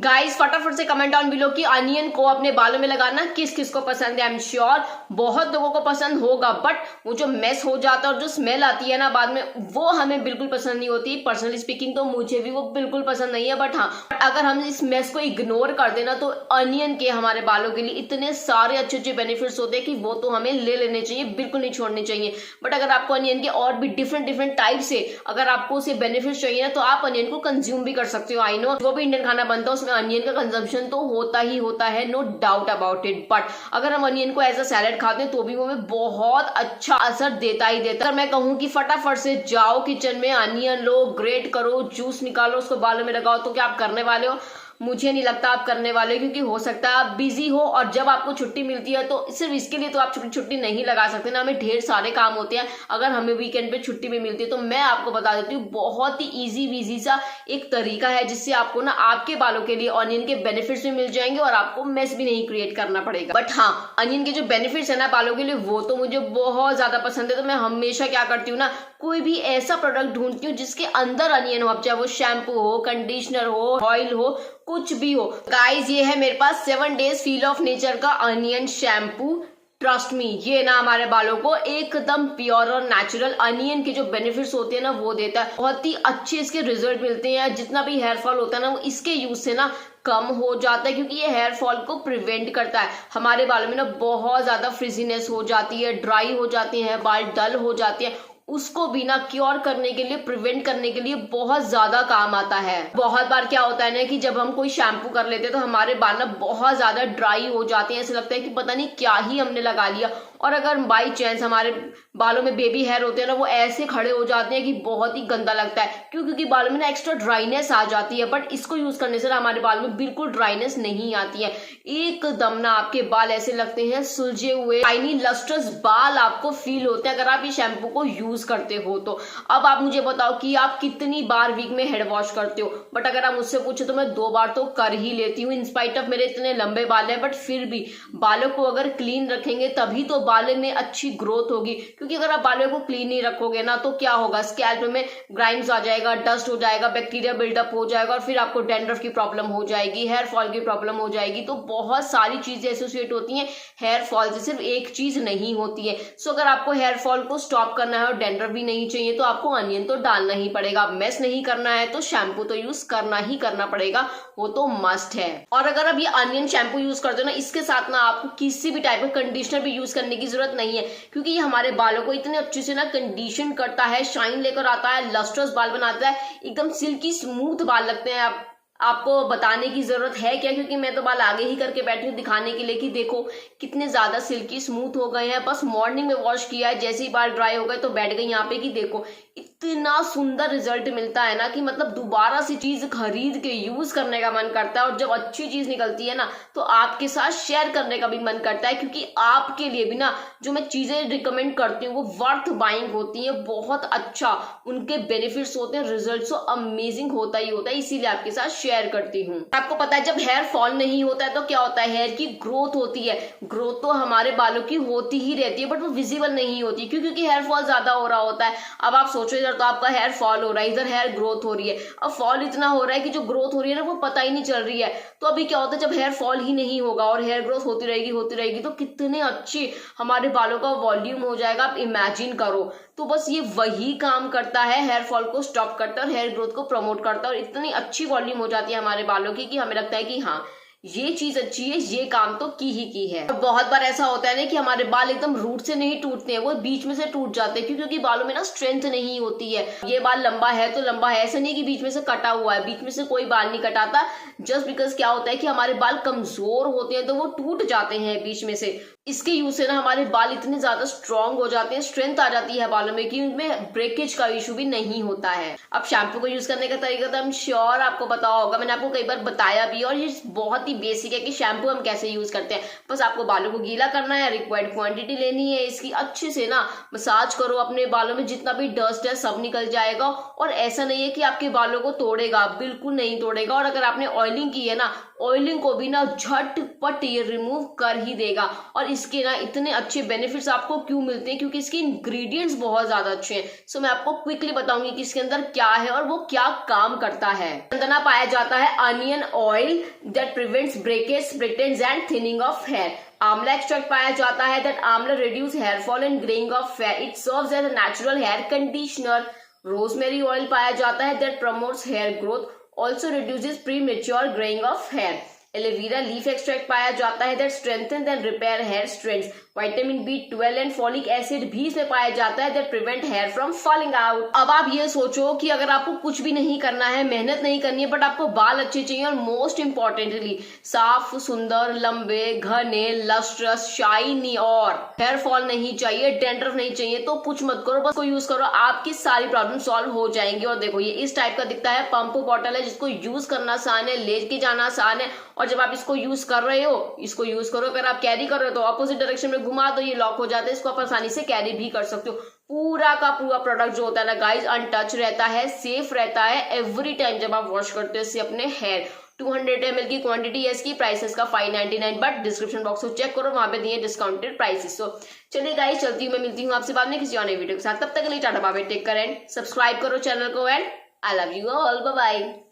Guys फटाफट से comment down below कि अनियन को अपने बालों में लगाना किस किस को पसंद है। आई एम श्योर बहुत लोगों को पसंद होगा, बट वो जो मेस हो जाता है और जो स्मेल आती है ना बाद में, वो हमें बिल्कुल पसंद नहीं होती। पर्सनली स्पीकिंग तो मुझे भी वो बिल्कुल पसंद नहीं है। बट हाँ, अगर हम इस मेस को इग्नोर कर देना तो अनियन के हमारे बालों के लिए इतने सारे अच्छे अच्छे बेनिफिट्स होते हैं कि वो तो हमें ले लेने चाहिए, बिल्कुल नहीं छोड़ने चाहिए। बट अगर आपको अनियन के और भी डिफरेंट डिफरेंट टाइप से अगर आपको उसे बेनिफिट्स चाहिए ना, तो आप अनियन को कंज्यूम भी कर सकते हो। आई नो जो भी इंडियन खाना बनता है उसमें अनियन का कंजम्पशन तो होता ही होता है, no doubt about it. But अगर हम अनियन को एज अ सैलेड खाते हैं तो भी वो हमें बहुत अच्छा असर देता ही देता है। अगर मैं कहूँ कि फटाफट से जाओ किचन में, अनियन लो, ग्रेट करो, जूस निकालो, उसको बालों में लगाओ, तो क्या आप करने वाले हो? मुझे नहीं लगता आप करने वाले हो, क्योंकि हो सकता है आप बिजी हो और जब आपको छुट्टी मिलती है तो सिर्फ इसके लिए तो आप छुट्टी नहीं लगा सकते ना। हमें ढेर सारे काम होते हैं। अगर हमें वीकेंड पे छुट्टी भी मिलती है तो मैं आपको बता देती हूँ, बहुत ही इजी वीजी सा एक तरीका है जिससे आपको ना आपके बालों के लिए अनियन के बेनिफिट्स भी मिल जाएंगे और आपको मेस भी नहीं क्रिएट करना पड़ेगा। बट हाँ, अनियन के जो बेनिफिट्स है ना बालों के लिए, वो तो मुझे बहुत ज्यादा पसंद है। तो मैं हमेशा क्या करती हूँ ना, कोई भी ऐसा प्रोडक्ट ढूंढती हूँ जिसके अंदर अनियन हो, चाहे वो शैम्पू हो, कंडीशनर हो, ऑयल हो, कुछ भी हो। गाइस ये है मेरे पास 7 डेज फील ऑफ नेचर का अनियन शैम्पू। ट्रस्ट मी, ये ना हमारे बालों को एकदम प्योर और नेचुरल अनियन के जो बेनिफिट्स होते हैं ना वो देता है। बहुत ही अच्छे इसके रिजल्ट मिलते हैं। जितना भी हेयर फॉल होता है ना वो इसके यूज से ना कम हो जाता है, क्योंकि ये हेयर फॉल को प्रिवेंट करता है। हमारे बालों में ना बहुत ज्यादा फ्रिजीनेस हो जाती है, ड्राई हो जाती है, बाल डल हो जाते हैं, उसको भी ना क्योर करने के लिए, प्रिवेंट करने के लिए बहुत ज्यादा काम आता है। बहुत बार क्या होता है ना कि जब हम कोई शैम्पू कर लेते हैं तो हमारे बाल ना बहुत ज्यादा ड्राई हो जाते हैं, ऐसा लगता है कि पता नहीं क्या ही हमने लगा लिया। और अगर बाई चांस हमारे बालों में बेबी हेयर होते हैं ना, वो ऐसे खड़े हो जाते हैं कि बहुत ही गंदा लगता है। क्यों? क्योंकि बालों में ना एक्स्ट्रा ड्राइनेस आ जाती है। बट इसको यूज करने से ना हमारे बाल में बिल्कुल ड्राइनेस नहीं आती है। एकदम ना आपके बाल ऐसे लगते हैं सुलझे हुए, शाइनी लस्ट्रस बाल आपको फील होते हैं अगर आप ये शैम्पू को यूज करते हो तो। अब आप मुझे बताओ कि आप कितनी बार वीक में हेड वॉश करते हो? बट अगर आप मुझसे पूछे तो मैं 2 बार तो कर ही लेती हूँ। इंस्पाइट ऑफ मेरे इतने लंबे बाल हैं, बट फिर भी बालों को अगर क्लीन रखेंगे तभी तो बालों में अच्छी ग्रोथ होगी। क्योंकि अगर आप बालों को क्लीन नहीं रखोगे ना तो क्या होगा, स्कैल्प में ग्राइम्स आ जाएगा, डस्ट हो जाएगा, बैक्टीरिया बिल्डअप हो जाएगा और फिर आपको डैंड्रफ की प्रॉब्लम हो जाएगी, हेयर फॉल की प्रॉब्लम हो जाएगी। तो बहुत सारी चीजें एसोसिएट होती हैं हेयर फॉल से, सिर्फ एक चीज नहीं होती है। सो अगर आपको हेयर फॉल को स्टॉप करना है और डैंड्रफ भी नहीं चाहिए तो आपको अनियन तो डालना ही पड़ेगा। मेस नहीं करना है तो शैम्पू तो यूज करना ही करना पड़ेगा, वो तो मस्ट है। और अगर आप ये अनियन शैम्पू यूज करते हो ना, इसके साथ ना आपको किसी भी टाइप का कंडीशनर भी यूज करने की जरूरत नहीं है, क्योंकि ये हमारे बालों को इतने अच्छे से ना कंडीशन करता है, शाइन लेकर आता है, लस्ट्रस बाल बनाता है, एकदम सिल्की स्मूथ बाल लगते हैं। आपको बताने की जरूरत है क्या, क्योंकि मैं तो बाल आगे ही करके बैठी हूँ दिखाने के लिए कि देखो कितने ज्यादा सिल्की स्मूथ हो गए हैं। बस मॉर्निंग में वॉश किया है, जैसे ही बाल ड्राई हो गए तो बैठ गई यहाँ पे कि देखो इतना सुंदर रिजल्ट मिलता है ना कि मतलब दोबारा से चीज खरीद के यूज करने का मन करता है। और जब अच्छी चीज निकलती है ना तो आपके साथ शेयर करने का भी मन करता है, क्योंकि आपके लिए भी ना जो मैं चीजें रिकमेंड करती हूँ वो वर्थ बाइंग होती है। बहुत अच्छा उनके बेनिफिट्स होते हैं, रिजल्ट तो अमेजिंग होता ही होता है, इसीलिए आपके साथ शेयर करती हूँ। आपको पता है जब हेयर फॉल नहीं होता है तो क्या होता है, हेयर की ग्रोथ होती है। ग्रोथ तो हमारे बालों की होती ही रहती है, बट वो विजिबल नहीं होती। क्यों? क्योंकि हेयर फॉल ज्यादा हो रहा होता है। अब आप सोचो, इधर तो आपका हेयर फॉल हो रहा है, इधर हेयर ग्रोथ हो रही है। अब फॉल इतना हो रहा है कि जो ग्रोथ हो रही है ना वो पता ही नहीं चल रही है। तो अभी क्या होता है, जब हेयर फॉल ही नहीं होगा और हेयर ग्रोथ होती रहेगी तो कितने अच्छे हमारे बालों का वॉल्यूम हो जाएगा, आप इमेजिन करो। तो बस ये वही काम करता है, हेयर फॉल को स्टॉप करता है और हेयर ग्रोथ को प्रमोट करता है। और इतनी अच्छी वॉल्यूम हो जाती है हमारे बालों की कि हमें लगता है कि हाँ ये चीज अच्छी है, ये काम तो की ही की है। और बहुत बार ऐसा होता है ना कि हमारे बाल एकदम रूट से नहीं टूटते हैं, वो बीच में से टूट जाते हैं। क्योंकि बालों में ना स्ट्रेंथ नहीं होती है। ये बाल लंबा है तो लंबा है, ऐसा नहीं कि बीच में से कटा हुआ है। बीच में से कोई बाल नहीं कटाता, जस्ट बिकॉज क्या होता है कि हमारे बाल कमजोर होते हैं तो वो टूट जाते हैं बीच में से। इसके यूज से ना हमारे बाल इतने ज्यादा स्ट्रांग हो जाते हैं, स्ट्रेंथ आ जाती है बालों में कि उनमें ब्रेकेज का इशू भी नहीं होता है। अब शैम्पू को यूज करने का तरीका तो हम श्योर आपको पता होगा, मैंने आपको कई बार बताया भी, और ये बहुत ही बेसिक है कि शैम्पू हम कैसे यूज करते हैं। बस आपको बालों को गीला करना है, रिक्वायर्ड क्वांटिटी लेनी है, इसकी अच्छे से ना मसाज करो अपने बालों में, जितना भी डस्ट है सब निकल जाएगा। और ऐसा नहीं है कि आपके बालों को तोड़ेगा, बिल्कुल नहीं तोड़ेगा। और अगर आपने ऑयलिंग की है ना, ऑयलिंग को भी ना झटपट ये रिमूव कर ही देगा। और इसके ना इतने अच्छे बेनिफिट्स आपको क्यों मिलते हैं, क्योंकि इसके इंग्रेडिएंट्स बहुत ज्यादा अच्छे हैं। सो मैं आपको क्विकली बताऊंगी कि इसके अंदर क्या है और वो क्या काम करता है। अंदर ना पाया जाता है onion oil that prevents breakage, split ends and thinning of hair. Amla extract पाया जाता है that amla reduce hair fall and greying of hair, it serves as a natural hair conditioner. Rosemary oil पाया जाता है that promotes hair growth, also reduces premature greying of hair. Aloe vera leaf extract पाया जाता है that strengthen and repair hair strands. Vitamin B12 and folic acid भी इसमें पाया जाता है that prevent hair from falling out. अब आप ये सोचो कि अगर आपको कुछ भी नहीं करना है, मेहनत नहीं करनी है, बट आपको बाल अच्छे चाहिए और मोस्ट इंपॉर्टेंटली साफ, सुंदर, लंबे, घने, लस्ट्रस, शाइनी और हेयर फॉल नहीं चाहिए, डेंड्रफ नहीं चाहिए, तो कुछ मत करो, बस को यूज करो, आपकी सारी प्रॉब्लम सॉल्व हो जाएंगी। और देखो ये इस टाइप का दिखता है, पंप बॉटल है जिसको यूज करना आसान है, लेके जाना आसान है। और जब आप इसको यूज कर रहे हो, इसको यूज करो, अगर आप कैरी कर रहे हो तो ऑपोजिट डायरेक्शन में घुमा दो, ये लॉक हो जाता है, इसको आप आसानी से कैरी भी कर सकते हो। पूरा का पूरा प्रोडक्ट जो होता है ना गाइज अनटच रहता है, सेफ रहता है एवरी टाइम जब आप वॉश करते हो इससे अपने हेयर। 200 ml की क्वांटिटी है इसकी, प्राइसेस का 599, बट डिस्क्रिप्शन बॉक्स को चेक करो, वहां पे दिए डिस्काउंटेड प्राइसेस। सो चलिए गाइज चलती हूँ, मैं मिलती हूँ आपसे बाद में किसी और नई वीडियो के साथ। तब तक के लिए tata bye bye, take care and subscribe करो चैनल को and I love you all, bye bye.